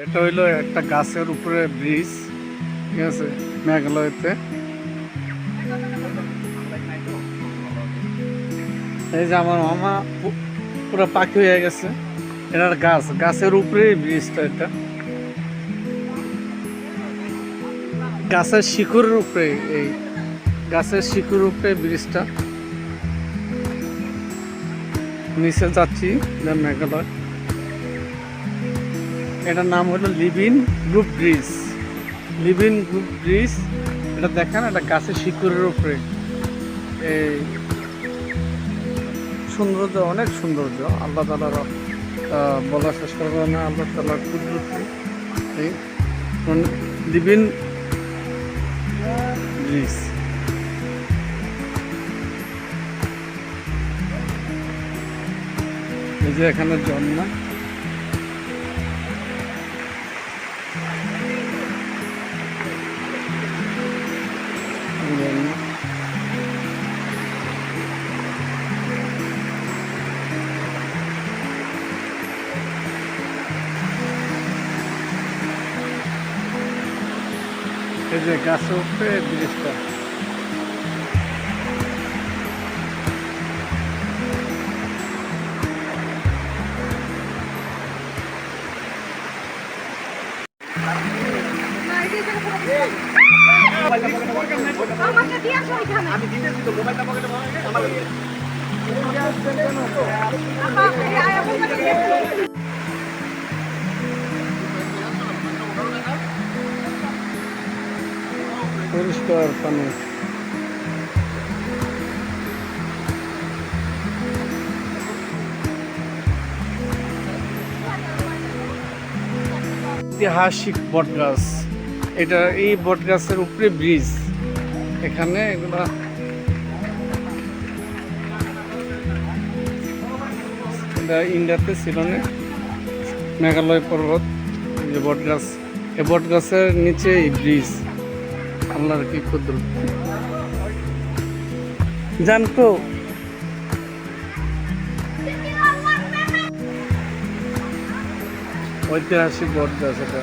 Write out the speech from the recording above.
এটা হইলো একটা গাছের উপরে ব্রিজ, ঠিক আছে, মেঘালয়তে। এই যে আমার মামা পুরো পাখি হয়ে গেছে। এটার গাছের উপরে ব্রিজটা, এটা গাছের শিকড়ের উপরে, এই গাছের শিকড়ের উপরে ব্রিজটা। নিচে যাচ্ছি মেঘালয়। এটার নাম হলো living group bridge. Living group bridge, এটা দেখেন, এটা গাছের শিকড়ের উপরে। এই সৌন্দর্য, অনেক সৌন্দর্য, আল্লাহ তাআলার বলা শেষ করবো না, আল্লাহ তাআলার কুদরতি। এই লিভিং ব্রিজ। এই যে এখানে ঝর্ণা, এই যে গাছের উপরে ব্রিজটা। পরিষ্কার পানি। ঐতিহাসিক বটগাছ, এটা এই বটগাছের উপরে ব্রিজ। এখানে এগুলা ইন্ডিয়াতে ছিল না, মেঘালয় পর্বত। যে বটগাছ, এই বটগাছের নিচে এই ব্রিজ। আল্লাহর কি ক্ষুদ্র জানতো। ঐতিহাসিক বটগাছ এটা।